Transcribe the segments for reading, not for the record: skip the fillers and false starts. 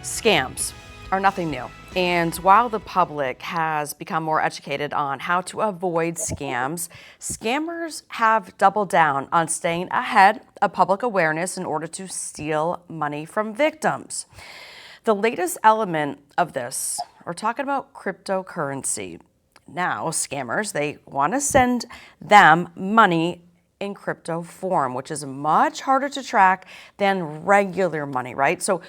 Scams are nothing new. And while the public has become more educated on how to avoid scams, scammers have doubled down on staying ahead of public awareness in order to steal money from victims. The latest element of this, we're talking about cryptocurrency. Now, scammers, they want to send them money in crypto form, which is much harder to track than regular money, right? So,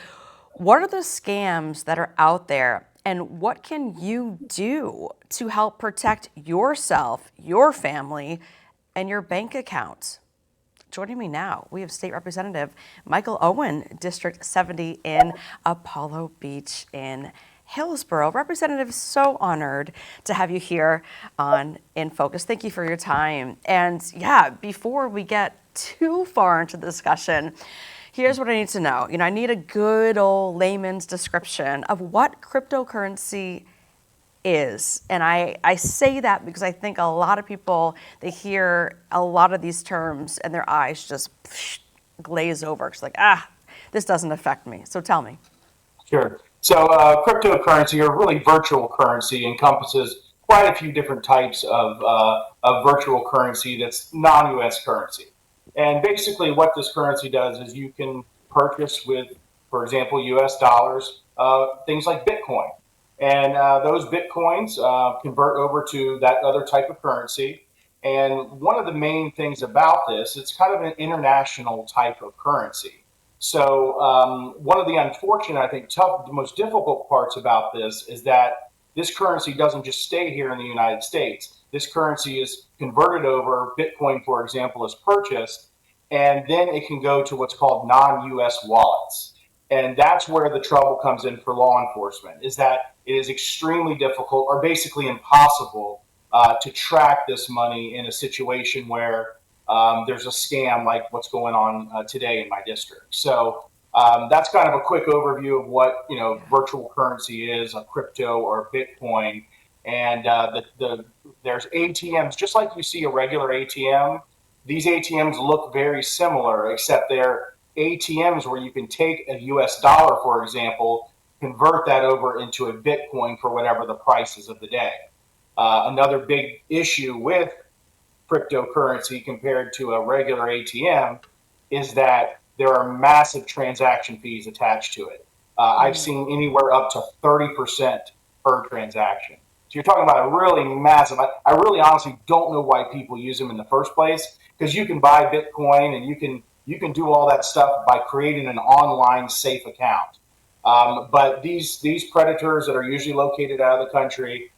what are the scams that are out there, and what can you do to help protect yourself, your family, and your bank account? Joining me now, we have State Representative Michael Owen, District 70 in Apollo Beach in Hillsborough. Representative, so honored to have you here on In Focus. Thank you for your time. And yeah, before we get too far into the discussion, here's what I need to know. I need a good old layman's description of what cryptocurrency is. And I say that because I think a lot of people, they hear a lot of these terms and their eyes just glaze over. It's like, this doesn't affect me. So tell me. Sure. So cryptocurrency, or really virtual currency, encompasses quite a few different types of virtual currency that's non-U.S. currency. And basically what this currency does is you can purchase with, for example, U.S. dollars, things like Bitcoin. And those Bitcoins convert over to that other type of currency. And one of the main things about this, it's kind of an international type of currency. So one of the unfortunate, I think, the most difficult parts about this is that this currency doesn't just stay here in the United States. This currency is converted over. Bitcoin, for example, is purchased, and then it can go to what's called non-U.S. wallets. And that's where the trouble comes in for law enforcement, is that it is extremely difficult, or basically impossible, to track this money in a situation where there's a scam like what's going on today in my district. So that's kind of a quick overview of what virtual currency is, a crypto or Bitcoin. And there's ATMs, just like you see a regular ATM. These ATMs look very similar, except they're ATMs where you can take a US dollar, for example, convert that over into a Bitcoin for whatever the price is of the day. Another big issue with cryptocurrency compared to a regular ATM is that there are massive transaction fees attached to it. I've seen anywhere up to 30% per transaction. So you're talking about a really massive, I really honestly don't know why people use them in the first place, because you can buy Bitcoin and you can do all that stuff by creating an online safe account. But these predators that are usually located out of the country,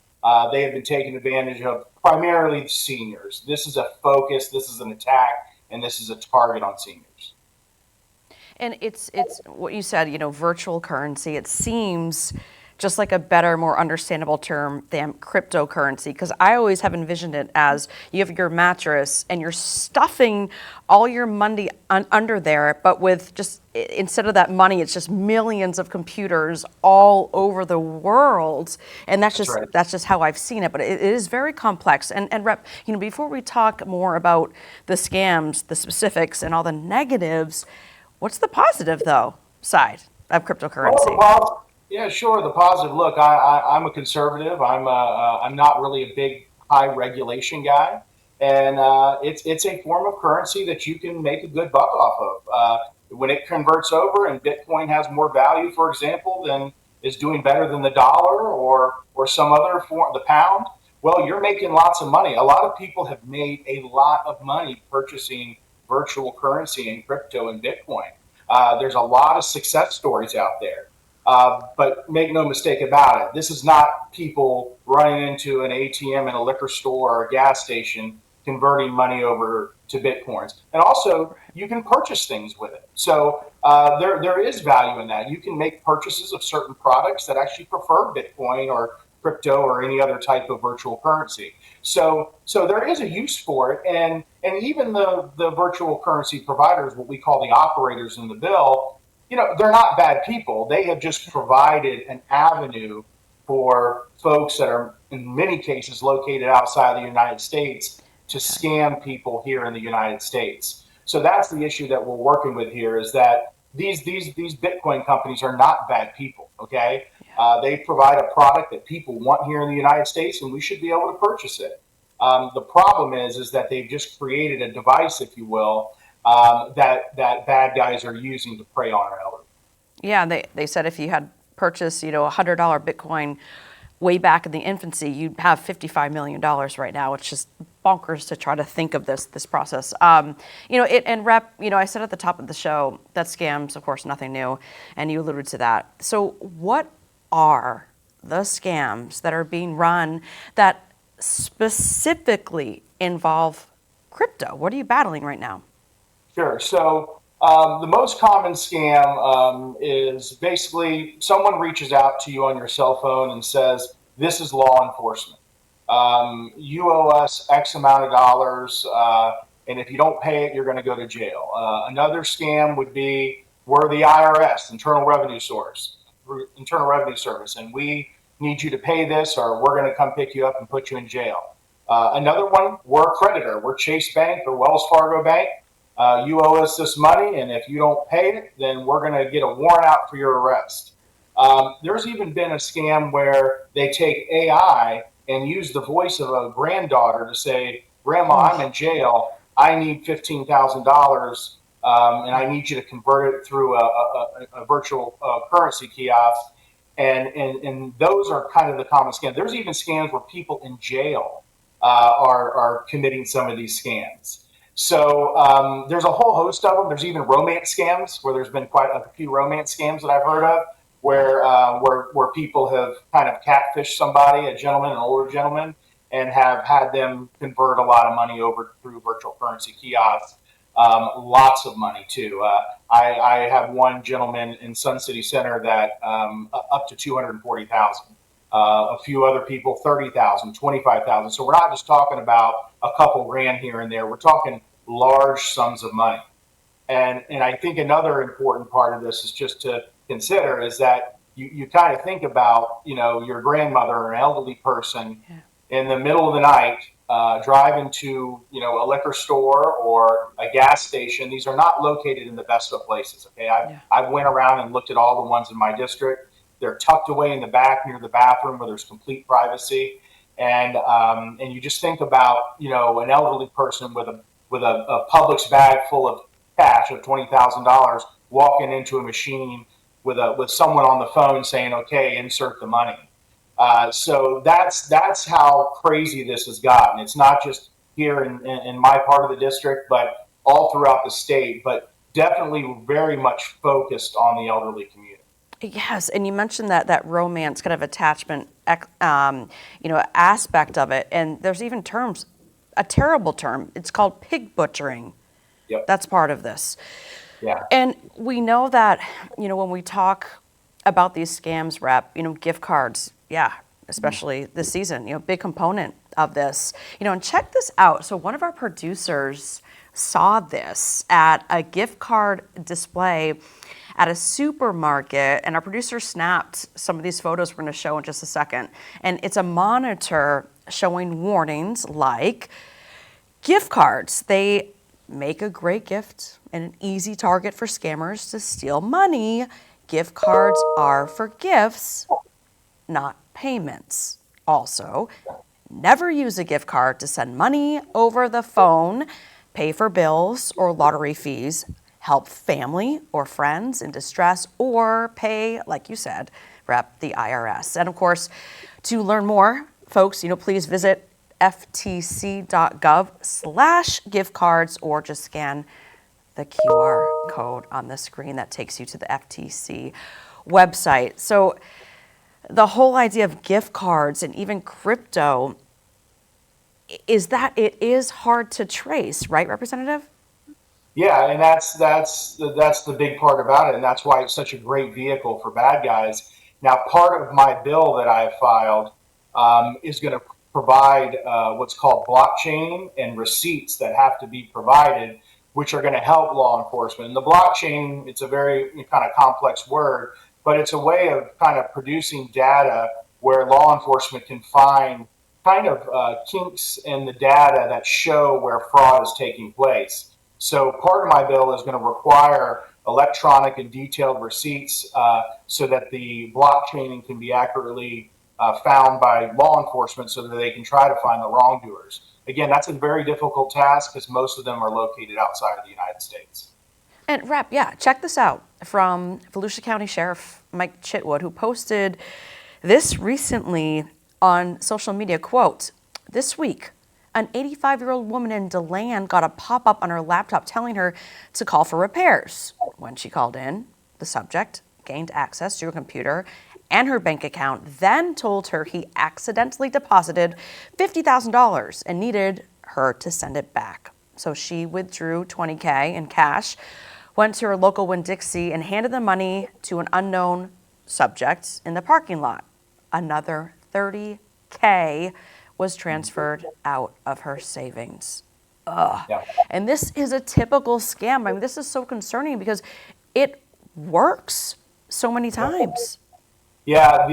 they have been taking advantage of primarily seniors. This is a focus, this is an attack, and this is a target on seniors. And it's what you said, virtual currency. It seems just like a better, more understandable term than cryptocurrency, because I always have envisioned it as you have your mattress and you're stuffing all your money under there, but with just, instead of that money, it's just millions of computers all over the world. And that's just how I've seen it, but it is very complex. And Rep, before we talk more about the scams, the specifics, and all the negatives, what's the positive, though, side of cryptocurrency? Well, yeah, sure. The positive. Look, I'm a conservative. I'm not really a big high regulation guy, and it's a form of currency that you can make a good buck off of. When it converts over and Bitcoin has more value, for example, than is doing better than the dollar or some other form, the pound. Well, you're making lots of money. A lot of people have made a lot of money purchasing virtual currency and crypto and Bitcoin. There's a lot of success stories out there. But make no mistake about it, this is not people running into an ATM in a liquor store or a gas station converting money over to Bitcoins. And also, you can purchase things with it. So there is value in that. You can make purchases of certain products that actually prefer Bitcoin or crypto or any other type of virtual currency. So there is a use for it. And even the virtual currency providers, what we call the operators in the bill, they're not bad people. They have just provided an avenue for folks that are, in many cases, located outside the United States to scam people here in the United States. So that's the issue that we're working with here, is that these Bitcoin companies are not bad people. Okay, they provide a product that people want here in the United States, and we should be able to purchase it. The problem is that they've just created a device, if you will, that bad guys are using to prey on our elderly. Yeah, they said if you had purchased, $100 Bitcoin way back in the infancy, you'd have $55 million right now, which is bonkers to try to think of this process. And Rep, I said at the top of the show that scams, of course, nothing new, and you alluded to that. So what are the scams that are being run that specifically involve crypto? What are you battling right now? Sure. So the most common scam is basically someone reaches out to you on your cell phone and says, "This is law enforcement. You owe us X amount of dollars, and if you don't pay it, you're going to go to jail." Another scam would be, "We're the IRS, Internal Revenue Service, and we need you to pay this, or we're going to come pick you up and put you in jail." Another one, "We're a creditor. We're Chase Bank or Wells Fargo Bank. You owe us this money, and if you don't pay it, then we're going to get a warrant out for your arrest." There's even been a scam where they take AI and use the voice of a granddaughter to say, "Grandma, I'm in jail. I need $15,000, and I need you to convert it through a virtual currency kiosk." And those are kind of the common scams. There's even scams where people in jail are committing some of these scams. So there's a whole host of them. There's even romance scams, where there's been quite a few romance scams that I've heard of, where people have kind of catfished somebody, a gentleman, an older gentleman, and have had them convert a lot of money over through virtual currency kiosks. Lots of money too. I have one gentleman in Sun City Center that up to 240,000. A few other people 30,000, 25,000. So we're not just talking about a couple grand here and there. We're talking large sums of money. And I think another important part of this is just to consider is that you kind of think about, your grandmother or an elderly person in the middle of the night driving to, a liquor store or a gas station. These are not located in the best of places. Okay. I went around and looked at all the ones in my district. They're tucked away in the back near the bathroom where there's complete privacy. And you just think about, an elderly person with a Publix bag full of cash of $20,000 walking into a machine with someone on the phone saying, "Okay, insert the money." So that's how crazy this has gotten. It's not just here in my part of the district, but all throughout the state, but definitely very much focused on the elderly community. Yes, and you mentioned that romance kind of attachment, aspect of it, and there's even terms, a terrible term. It's called pig butchering. Yep. That's part of this. Yeah. And we know that, when we talk about these scams, Rep, gift cards, yeah, especially this season, big component of this. And check this out. So one of our producers saw this at a gift card display at a supermarket, and our producer snapped some of these photos we're going to show in just a second. And it's a monitor showing warnings like gift cards. They make a great gift and an easy target for scammers to steal money. Gift cards are for gifts, not payments. Also, never use a gift card to send money over the phone, pay for bills or lottery fees, help family or friends in distress, or pay, like you said, Rep, the IRS. And of course, to learn more, folks, please visit ftc.gov/gift cards or just scan the QR code on the screen that takes you to the FTC website. So the whole idea of gift cards and even crypto is that it is hard to trace, right, Representative? Yeah, and that's the big part about it, and that's why it's such a great vehicle for bad guys. Now, part of my bill that I have filed is going to provide what's called blockchain and receipts that have to be provided, which are going to help law enforcement. And the blockchain, it's a very kind of complex word, but it's a way of kind of producing data where law enforcement can find kind of kinks in the data that show where fraud is taking place. So part of my bill is going to require electronic and detailed receipts so that the blockchaining can be accurately found by law enforcement so that they can try to find the wrongdoers. Again, that's a very difficult task because most of them are located outside of the United States. And Rep, yeah, check this out from Volusia County Sheriff Mike Chitwood, who posted this recently on social media, quote, "This week, an 85-year-old woman in DeLand got a pop-up on her laptop telling her to call for repairs. When she called in, the subject gained access to her computer and her bank account, then told her he accidentally deposited $50,000 and needed her to send it back. So she withdrew $20K in cash, went to her local Winn-Dixie and handed the money to an unknown subject in the parking lot. Another $30K was transferred out of her savings." Ugh. Yeah. And this is a typical scam. I mean, this is so concerning because it works so many times. Yeah,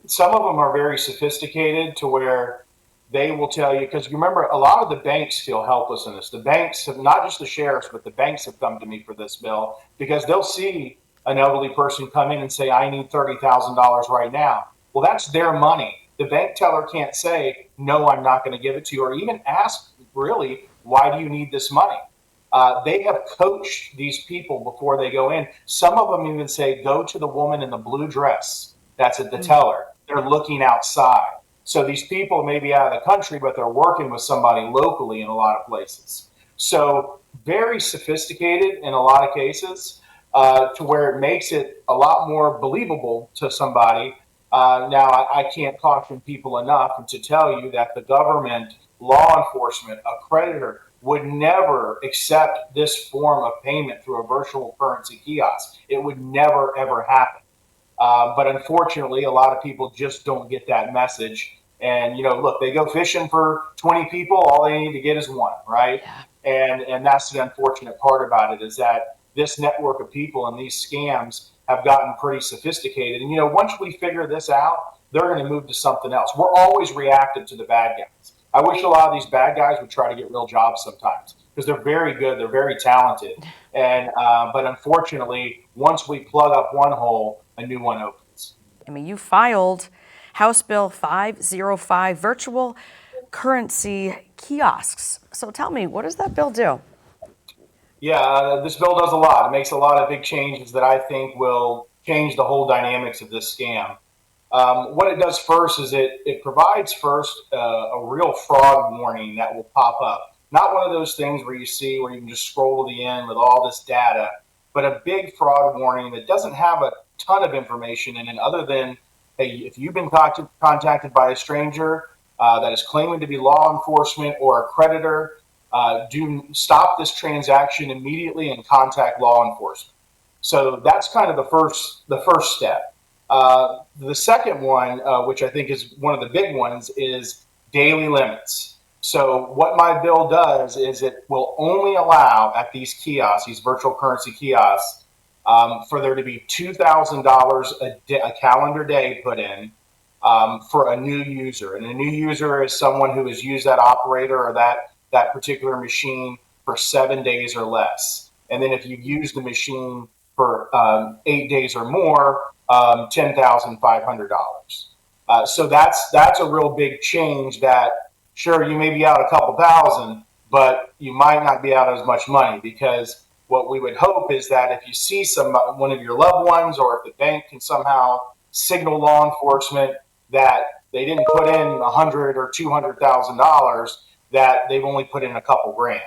some of them are very sophisticated to where they will tell you, because you remember a lot of the banks feel helpless in this. The banks have, not just the sheriffs, but the banks have come to me for this bill because they'll see an elderly person come in and say, "I need $30,000 right now." Well, that's their money. The bank teller can't say, "No, I'm not going to give it to you," or even ask, really, "Why do you need this money?" They have coached these people before they go in. Some of them even say, "Go to the woman in the blue dress that's at the teller. They're looking outside." So these people may be out of the country, but they're working with somebody locally in a lot of places. So very sophisticated in a lot of cases, to where it makes it a lot more believable to somebody. Now, I can't caution people enough to tell you that the government, law enforcement, a creditor would never accept this form of payment through a virtual currency kiosk. It would never, ever happen. But unfortunately, a lot of people just don't get that message. And, look, they go fishing for 20 people. All they need to get is one, right? Yeah. And that's the unfortunate part about it, is that this network of people and these scams have gotten pretty sophisticated. And, once we figure this out, they're going to move to something else. We're always reactive to the bad guys. I wish a lot of these bad guys would try to get real jobs sometimes because they're very good. They're very talented. And but unfortunately, once we plug up one hole, a new one opens. I mean, you filed House Bill 505, virtual currency kiosks. So tell me, what does that bill do? Yeah, this bill does a lot. It makes a lot of big changes that I think will change the whole dynamics of this scam. What it does first is it provides first a real fraud warning that will pop up. Not one of those things where you can just scroll to the end with all this data, but a big fraud warning that doesn't have a ton of information in it other than, hey, if you've been contacted by a stranger that is claiming to be law enforcement or a creditor, do stop this transaction immediately and contact law enforcement. So that's kind of the first step. The second one, which I think is one of the big ones, is daily limits. So what my bill does is it will only allow at these kiosks, these virtual currency kiosks, for there to be $2,000 a calendar day put in for a new user. And a new user is someone who has used that operator or that particular machine for 7 days or less. And then if you've used the machine for 8 days or more, $10,500. So that's a real big change. That sure, you may be out a couple thousand, but you might not be out as much money, because what we would hope is that if you see one of your loved ones, or if the bank can somehow signal law enforcement that they didn't put in $100,000 or $200,000, that they've only put in a couple grand.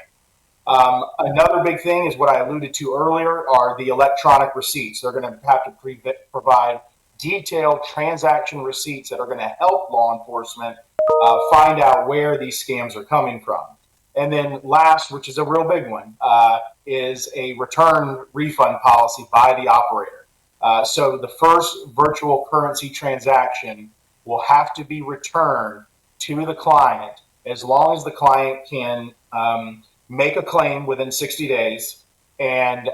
Another big thing is what I alluded to earlier are the electronic receipts. They're going to have to provide detailed transaction receipts that are going to help law enforcement find out where these scams are coming from. And then last, which is a real big one, is a return refund policy by the operator. So the first virtual currency transaction will have to be returned to the client as long as the client can make a claim within 60 days and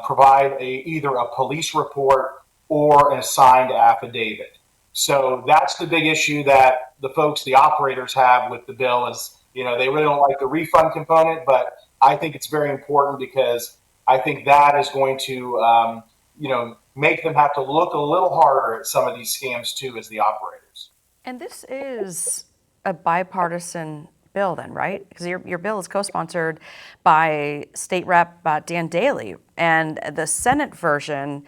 provide either a police report or an signed affidavit. So that's the big issue that the operators have with the bill is, they really don't like the refund component, but I think it's very important because I think that is going to, make them have to look a little harder at some of these scams too, as the operators. And this is a bipartisan bill then, right? Because your bill is co-sponsored by State Rep Dan Daly, and the Senate version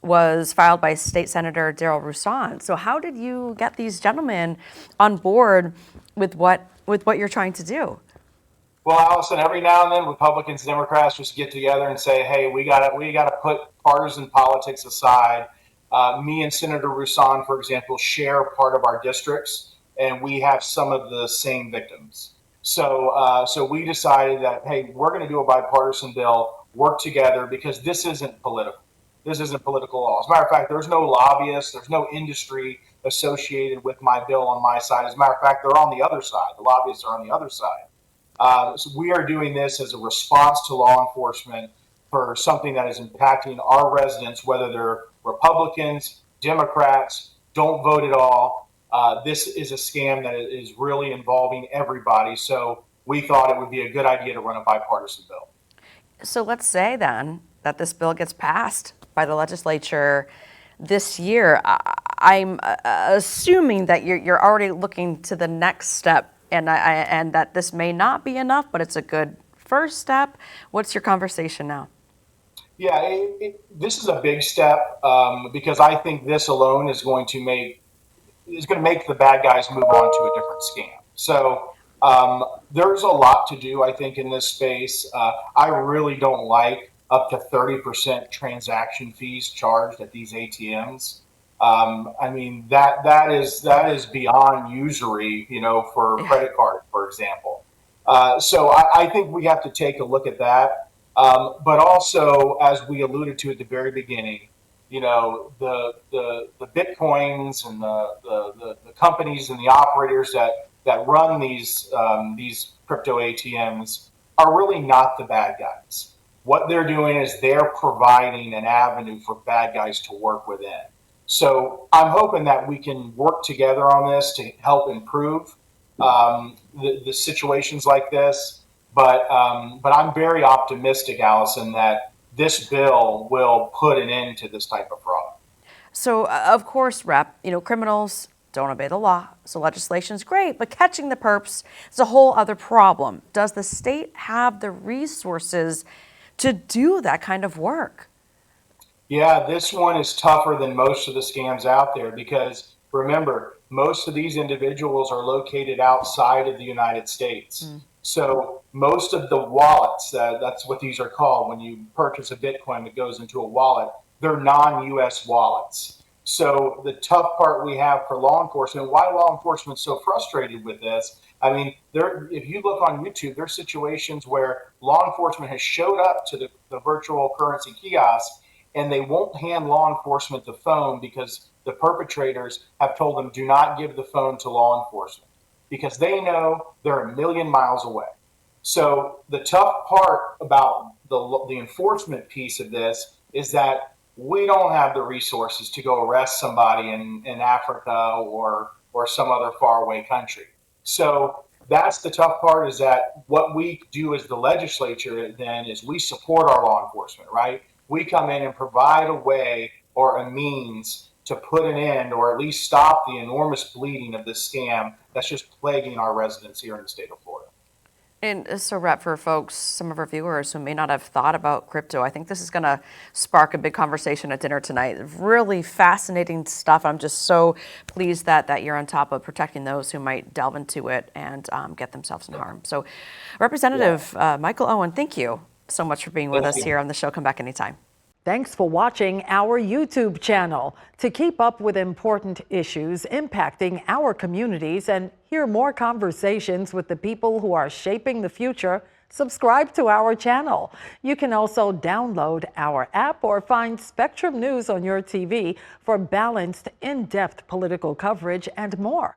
was filed by State Senator Darrell Roussan. So how did you get these gentlemen on board with what you're trying to do? Well, Allison, every now and then Republicans, Democrats just get together and say, "Hey, we gotta put partisan politics aside." Me and Senator Roussan, for example, share part of our districts, and we have some of the same victims. So we decided that, hey, we're going to do a bipartisan bill, work together, because this isn't political. This isn't political law. As a matter of fact, there's no lobbyists, there's no industry associated with my bill on my side. As a matter of fact, they're on the other side. The lobbyists are on the other side. So we are doing this as a response to law enforcement for something that is impacting our residents, whether they're Republicans, Democrats, don't vote at all. This is a scam that is really involving everybody. So we thought it would be a good idea to run a bipartisan bill. So let's say then that this bill gets passed by the legislature this year. I'm assuming that you're already looking to the next step, and that this may not be enough, but it's a good first step. What's your conversation now? Yeah, this is a big step because I think this alone is going to make the bad guys move on to a different scam. So there's a lot to do, I think, in this space. I really don't like up to 30% transaction fees charged at these ATMs. I mean, that is beyond usury, for credit card, for example. So I think we have to take a look at that. But also, as we alluded to at the very beginning, the Bitcoins and the companies and the operators that run these crypto ATMs are really not the bad guys. What they're doing is they're providing an avenue for bad guys to work within. So I'm hoping that we can work together on this to help improve the situations like this. But I'm very optimistic, Allison, that this bill will put an end to this type of fraud. So, of course, Rep, criminals don't obey the law, so legislation is great, but catching the perps is a whole other problem. Does the state have the resources to do that kind of work? Yeah, this one is tougher than most of the scams out there because remember, most of these individuals are located outside of the United States. So most of the wallets, that's what these are called. When you purchase a Bitcoin that goes into a wallet, they're non-US wallets. So the tough part we have for law enforcement, why law enforcement is so frustrated with this, I mean, if you look on YouTube, there's situations where law enforcement has showed up to the virtual currency kiosk and they won't hand law enforcement the phone because the perpetrators have told them do not give the phone to law enforcement because they know they're a million miles away. So the tough part about the enforcement piece of this is that we don't have the resources to go arrest somebody in Africa or some other faraway country. So that's the tough part, is that what we do as the legislature then is we support our law enforcement, right? We come in and provide a way or a means to put an end or at least stop the enormous bleeding of this scam that's just plaguing our residents here in the state of Florida. And so, Rep, for folks, some of our viewers who may not have thought about crypto, I think this is going to spark a big conversation at dinner tonight. Really fascinating stuff. I'm just so pleased that you're on top of protecting those who might delve into it and get themselves in harm. So, Representative Michael Owen, thank you so much for being with us here on the show. Come back anytime. Thanks for watching our YouTube channel. To keep up with important issues impacting our communities and hear more conversations with the people who are shaping the future, subscribe to our channel. You can also download our app or find Spectrum News on your TV for balanced, in-depth political coverage and more.